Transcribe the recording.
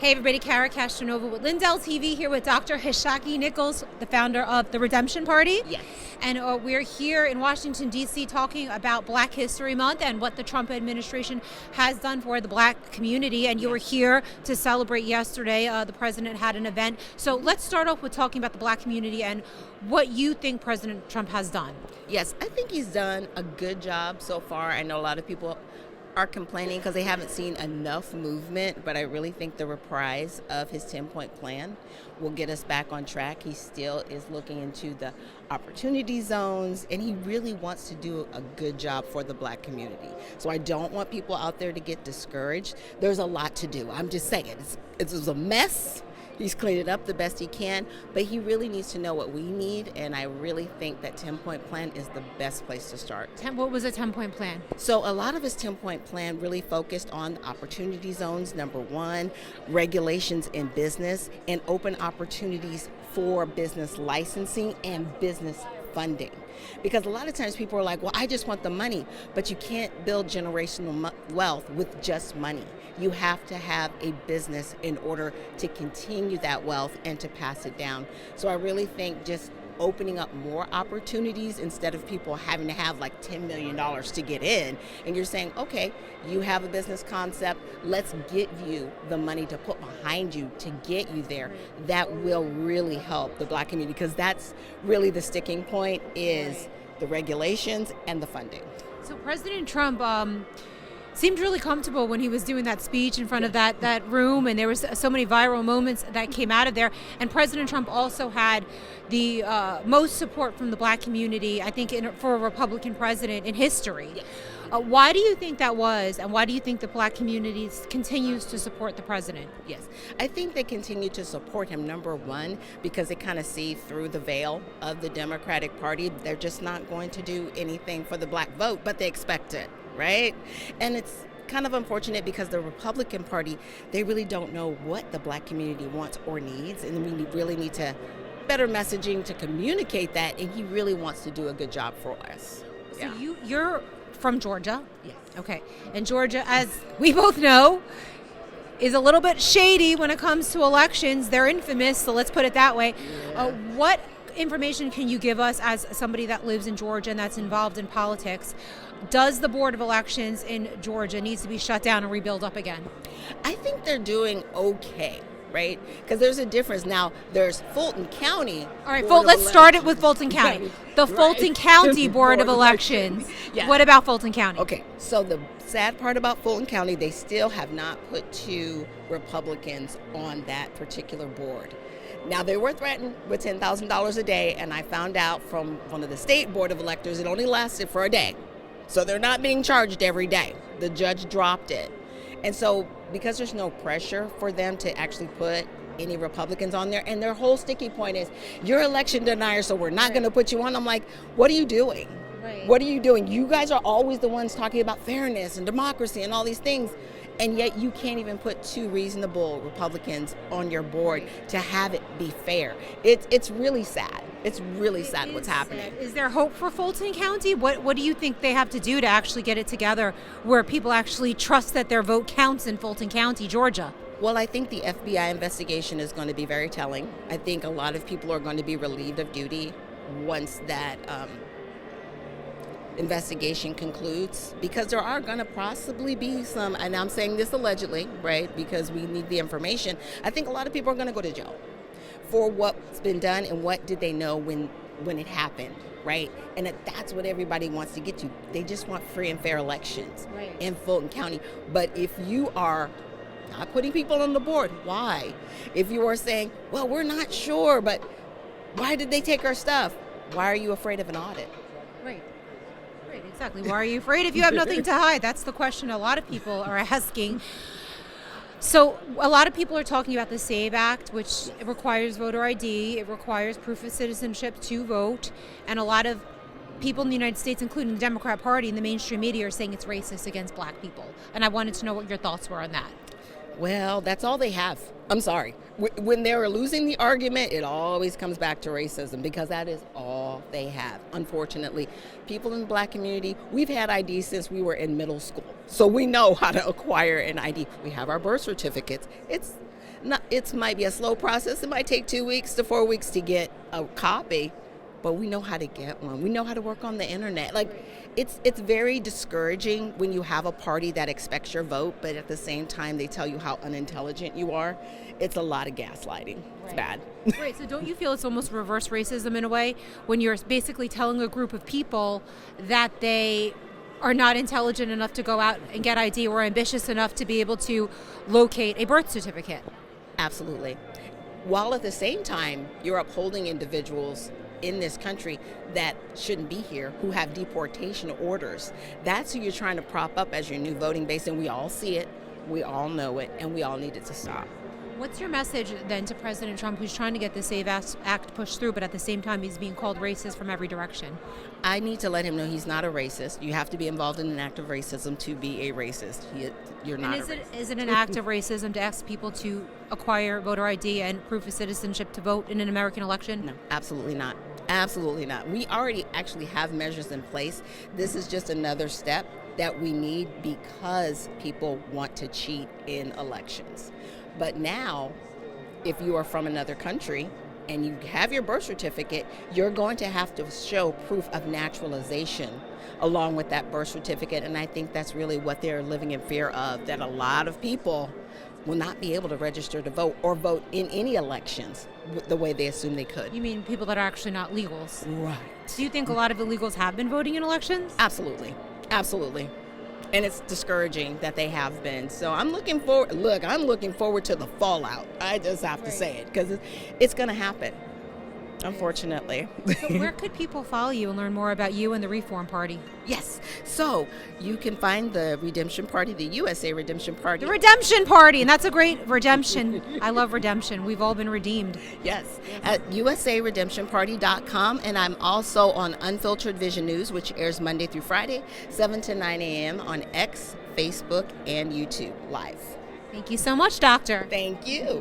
Hey everybody, Cara, Castronuova with Lindell TV here with Dr. Ashaki Nichols, the founder of the Redemption Party. Yes. And we're here in Washington, D.C. talking about Black History Month and what the Trump administration has done for the Black community. And you were here to celebrate yesterday. The president had an event. So let's start off with talking about the Black community and what you think President Trump has done. Yes, I think he's done a good job so far. I know a lot of people are complaining because they haven't seen enough movement, but I really think the reprise of his 10-point plan will get us back on track. He still is looking into the opportunity zones, and he really wants to do a good job for the Black community. So I don't want people out there to get discouraged. There's a lot to do. I'm just saying, it's a mess. He's cleaned it up the best he can, but he really needs to know what we need, and I really think that 10-point plan is the best place to start. What was a 10-point plan? So a lot of his 10-point plan really focused on opportunity zones, number one, regulations in business, and open opportunities for business licensing and business funding. Because a lot of times people are like, well, I just want the money, but you can't build generational wealth with just money. You have to have a business in order to continue that wealth and to pass it down. So I really think just opening up more opportunities instead of people having to have like $10 million to get in. And you're saying, okay, you have a business concept, let's get you the money to put behind you to get you there. That will really help the Black community, because that's really the sticking point, is the regulations and the funding. So President Trump seemed really comfortable when he was doing that speech in front of that room, and there was so many viral moments that came out of there. And President Trump also had the most support from the Black community, I think, for a Republican president in history. Yes. Why do you think that was, and why do you think the Black community continues to support the president? Yes, I think they continue to support him, number one, because they kind of see through the veil of the Democratic Party. They're just not going to do anything for the Black vote, but they expect it, right? And it's kind of unfortunate because the Republican Party, they really don't know what the Black community wants or needs, and we really need to better messaging to communicate that, and he really wants to do a good job for us. So you're from Georgia? Yes. Okay. And Georgia, as we both know, is a little bit shady when it comes to elections. They're infamous, so let's put it that way. Yeah. What information can you give us as somebody that lives in Georgia and that's involved in politics? Does the Board of Elections in Georgia needs to be shut down and rebuild up again? I think they're doing okay, right? Because there's a difference. Now, there's Fulton County. All right, let's start it with Fulton County. The Fulton County Board of Elections. Yes. What about Fulton County? Okay, so the sad part about Fulton County, they still have not put 2 Republicans on that particular board. Now, they were threatened with $10,000 a day, and I found out from one of the state board of electors it only lasted for a day. So they're not being charged every day. The judge dropped it. And so because there's no pressure for them to actually put any Republicans on there, and their whole sticky point is, you're election denier, so we're not going to put you on. I'm like, what are you doing? Right. What are you doing? You guys are always the ones talking about fairness and democracy and all these things, and yet you can't even put 2 reasonable Republicans on your board to have it be fair. It's really sad. It's really sad what's happening. Is there hope for Fulton County? What do you think they have to do to actually get it together where people actually trust that their vote counts in Fulton County, Georgia? Well, I think the FBI investigation is going to be very telling. I think a lot of people are going to be relieved of duty once that investigation concludes, because there are going to possibly be some, and I'm saying this allegedly, right, because we need the information. I think a lot of people are going to go to jail for what's been done and what did they know when it happened, right? And that's what everybody wants to get to. They just want free and fair elections in Fulton County. But if you are not putting people on the board, why? If you are saying, well, we're not sure, but why did they take our stuff? Why are you afraid of an audit? Right, exactly. Why are you afraid if you have nothing to hide? That's the question a lot of people are asking. So a lot of people are talking about the SAVE Act, which requires voter ID. It requires proof of citizenship to vote. And a lot of people in the United States, including the Democrat Party and the mainstream media, are saying it's racist against Black people. And I wanted to know what your thoughts were on that. Well, that's all they have. I'm sorry. When they're losing the argument, it always comes back to racism, because that is all they have. Unfortunately, people in the Black community, we've had ID since we were in middle school. So we know how to acquire an ID. We have our birth certificates. It might be a slow process. It might take 2 weeks to 4 weeks to get a copy, but we know how to get one. We know how to work on the internet. Like, it's very discouraging when you have a party that expects your vote, but at the same time they tell you how unintelligent you are. It's a lot of gaslighting. It's bad. Right, so don't you feel it's almost reverse racism in a way when you're basically telling a group of people that they are not intelligent enough to go out and get ID or ambitious enough to be able to locate a birth certificate? Absolutely. While at the same time, you're upholding individuals in this country that shouldn't be here, who have deportation orders. That's who you're trying to prop up as your new voting base, and we all see it, we all know it, and we all need it to stop. What's your message then to President Trump, who's trying to get the SAVE Act pushed through, but at the same time he's being called racist from every direction? I need to let him know he's not a racist. You have to be involved in an act of racism to be a racist. You're not a racist. Is it an act of racism to ask people to acquire voter ID and proof of citizenship to vote in an American election? No, absolutely not. Absolutely not. We already actually have measures in place. This is just another step that we need because people want to cheat in elections. But now, if you are from another country and you have your birth certificate, you're going to have to show proof of naturalization along with that birth certificate. And I think that's really what they're living in fear of, that a lot of people will not be able to register to vote or vote in any elections the way they assume they could. You mean people that are actually not legals? Right. Do you think a lot of illegals have been voting in elections? Absolutely. Absolutely. And it's discouraging that they have been. So I'm looking forward to the fallout. I just have to say it because it's going to happen, unfortunately. So where could people follow you and learn more about you and the Reform Party? Yes. So you can find the Redemption Party, the USA Redemption Party. The Redemption Party, and that's a great redemption. I love redemption. We've all been redeemed. Yes, at usaredemptionparty.com, and I'm also on Unfiltered Vision News, which airs Monday through Friday, 7 to 9 a.m. on X, Facebook, and YouTube Live. Thank you so much, Doctor. Thank you.